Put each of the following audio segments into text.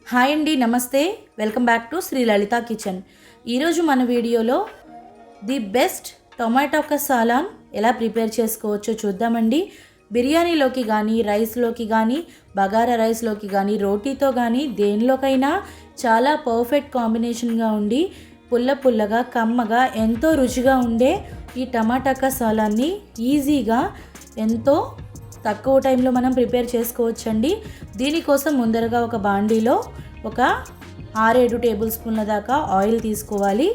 Hi అండి, నమస్తే. Welcome back to Shri Lalitha kitchen. ఈరోజు మన వీడియోలో ది బెస్ట్ టొమాటో సాలాన్ ఎలా ప్రిపేర్ చేసుకోవచ్చో చూద్దామండి. బిర్యానీలోకి కానీ, రైస్లోకి కానీ, బగారా రైస్లోకి కానీ, రోటీతో కానీ దేనిలోకైనా చాలా పర్ఫెక్ట్ కాంబినేషన్గా ఉండి పుల్ల పుల్లగా కమ్మగా ఎంతో రుచిగా ఉండే ఈ టమాటా సాలాన్ని ఈజీగా ఎంతో తక్కువ టైంలో మనం ప్రిపేర్ చేసుకోవచ్చండి. దీనికోసం ముందరగా ఒక బాండీలో ఒక 6-7 టేబుల్ స్పూన్ల దాకా ఆయిల్ తీసుకోవాలి.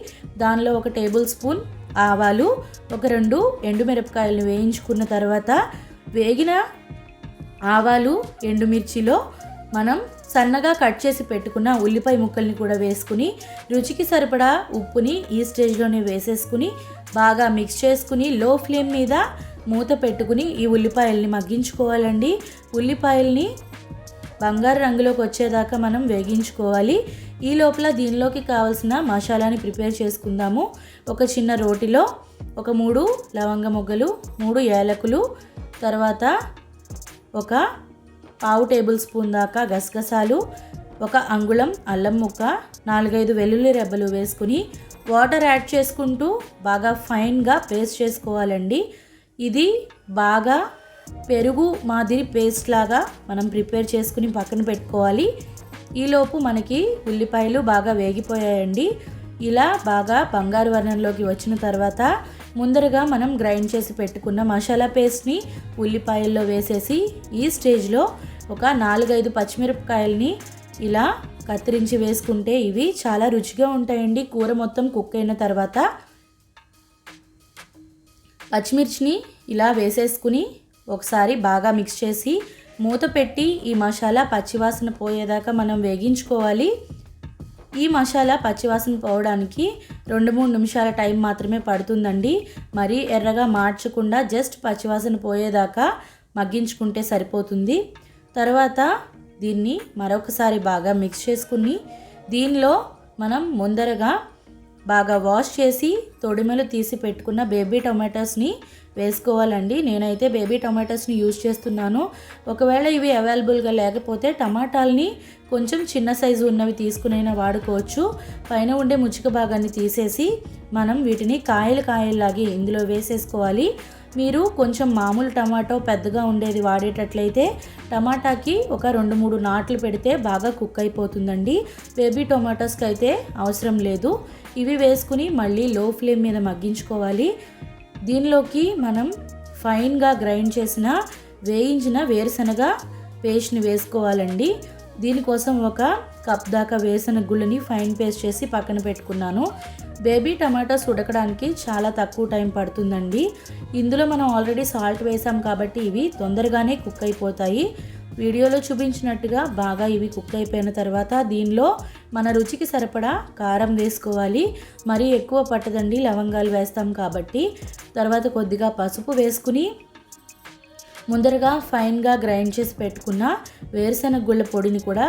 దానిలో 1 టేబుల్ స్పూన్ ఆవాలు, ఒక 2 ఎండుమిరపకాయలను వేయించుకున్న తర్వాత వేగిన ఆవాలు ఎండుమిర్చిలో మనం సన్నగా కట్ చేసి పెట్టుకున్న ఉల్లిపాయ ముక్కల్ని కూడా వేసుకుని రుచికి సరిపడా ఉప్పుని ఈ స్టేజ్లోనే వేసేసుకుని బాగా మిక్స్ చేసుకుని లో ఫ్లేమ్ మీద మూత పెట్టుకుని ఈ ఉల్లిపాయల్ని మగ్గించుకోవాలండి. ఉల్లిపాయల్ని బంగారు రంగులోకి వచ్చేదాకా మనం వేగించుకోవాలి. ఈ లోపల దీనిలోకి కావాల్సిన మసాలాని ప్రిపేర్ చేసుకుందాము. ఒక చిన్న రోటిలో ఒక 3 లవంగ మొగ్గలు, 3 యాలకులు, తర్వాత ఒక 1/2 టేబుల్ స్పూన్ దాకా గసగసాలు, ఒక అంగుళం అల్లం ముక్క, 4-5 వెల్లుల్లి రెబ్బలు వేసుకుని వాటర్ యాడ్ చేసుకుంటూ బాగా ఫైన్గా పేస్ట్ చేసుకోవాలండి. ఇది బాగా పెరుగు మాదిరి పేస్ట్ లాగా మనం ప్రిపేర్ చేసుకుని పక్కన పెట్టుకోవాలి. ఈలోపు మనకి ఉల్లిపాయలు బాగా వేగిపోయాయండి. ఇలా బాగా బంగారు వర్ణంలోకి వచ్చిన తర్వాత ముందరగా మనం గ్రైండ్ చేసి పెట్టుకున్న మసాలా పేస్ట్ని ఉల్లిపాయల్లో వేసేసి ఈ స్టేజ్లో ఒక 4-5 పచ్చిమిరపకాయలని ఇలా కత్తిరించి వేసుకుంటే ఇవి చాలా రుచిగా ఉంటాయండి. కూర మొత్తం కుక్ అయిన తర్వాత పచ్చిమిర్చిని ఇలా వేసేసుకుని ఒకసారి బాగా మిక్స్ చేసి మూత పెట్టి ఈ మసాలా పచ్చివాసన పోయేదాకా మనం వేగించుకోవాలి. ఈ మసాలా పచ్చివాసన పోవడానికి 2-3 నిమిషాల టైం మాత్రమే పడుతుందండి. మరీ ఎర్రగా మార్చకుండా జస్ట్ పచ్చివాసన పోయేదాకా మగ్గించుకుంటే సరిపోతుంది. తర్వాత దీన్ని మరొకసారి బాగా మిక్స్ చేసుకుని దీనిలో మనం ముందరగా బాగా వాష్ చేసి తొడిమెలు తీసి పెట్టుకున్న బేబీ టొమాటోస్ని వేసుకోవాలండి. నేనైతే బేబీ టొమాటోస్ని యూజ్ చేస్తున్నాను. ఒకవేళ ఇవి అవైలబుల్గా లేకపోతే టమాటాలని కొంచెం చిన్న సైజు ఉన్నవి తీసుకునైనా వాడుకోవచ్చు. పైన ఉండే ముచ్చిక భాగాన్ని తీసేసి మనం వీటిని కాయలాగే ఇందులో వేసేసుకోవాలి. మీరు కొంచెం మామూలు టమాటో పెద్దగా ఉండేది వాడేటట్లయితే టమాటాకి ఒక 2-3 నాట్లు పెడితే బాగా కుక్ అయిపోతుందండి. బేబీ టొమాటోస్కి అయితే అవసరం లేదు. ఇవి వేసుకుని మళ్ళీ లో ఫ్లేమ్ మీద మగ్గించుకోవాలి. దీనిలోకి మనం ఫైన్గా గ్రైండ్ చేసిన వేయించిన వేరుశనగ పేస్ట్ని వేసుకోవాలండి. దీనికోసం 1 కప్ దాకా వేరుశనగ గుళ్ళని ఫైన్ పేస్ట్ చేసి పక్కన పెట్టుకున్నాను. బేబీ టమాటోస్ ఉడకడానికి చాలా తక్కువ టైం పడుతుందండి. ఇందులో మనం ఆల్రెడీ సాల్ట్ వేసాం కాబట్టి ఇవి తొందరగానే కుక్ అయిపోతాయి. వీడియోలో చూపించినట్టుగా బాగా ఇవి కుక్ అయిపోయిన తర్వాత దీనిలో మన రుచికి సరిపడా కారం వేసుకోవాలి. మరీ ఎక్కువ పట్టదండి, లవంగాలు వేస్తాం కాబట్టి. తర్వాత కొద్దిగా పసుపు వేసుకుని ముందరగా ఫైన్గా గ్రైండ్ చేసి పెట్టుకున్న వేరుశనగ గుళ్ళ పొడిని కూడా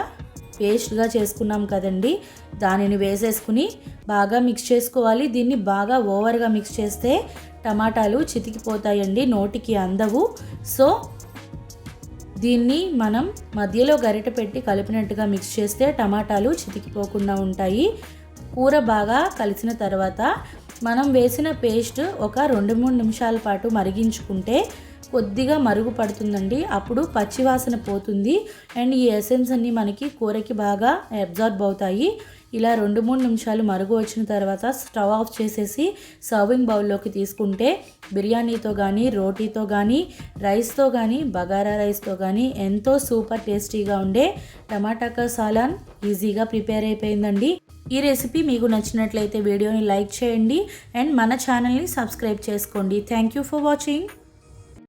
పేస్ట్గా చేసుకున్నాం కదండి, దానిని వేసేసుకుని బాగా మిక్స్ చేసుకోవాలి. దీన్ని బాగా ఓవర్గా మిక్స్ చేస్తే టమాటాలు చితికిపోతాయండి, నోటికి అందవు. సో దీన్ని మనం మధ్యలో గరిటె పెట్టి కలిపినట్టుగా మిక్స్ చేస్తే టమాటాలు చితికిపోకుండా ఉంటాయి. కూర బాగా కలిసిన తర్వాత మనం వేసిన పేస్ట్ ఒక 2-3 నిమిషాల పాటు మరిగించుకుంటే కొద్దిగా మరుగు పడుతుందండి. అప్పుడు పచ్చివాసన పోతుంది అండ్ ఈ ఎసెన్స్ అన్నీ మనకి కూరకి బాగా అబ్జార్బ్ అవుతాయి. ఇలా 2-3 నిమిషాలు మరుగు వచ్చిన తర్వాత స్టవ్ ఆఫ్ చేసేసి సర్వింగ్ బౌల్లోకి తీసుకుంటే బిర్యానీతో కానీ, రోటీతో కానీ, రైస్తో కానీ, బగారా రైస్తో కానీ ఎంతో సూపర్ టేస్టీగా ఉండే టమాటా సాలాన్ ఈజీగా ప్రిపేర్ అయిపోయిందండి. ఈ రెసిపీ మీకు నచ్చినట్లయితే వీడియోని లైక్ చేయండి అండ్ మన ఛానల్ని సబ్స్క్రైబ్ చేసుకోండి. Thank you for watching.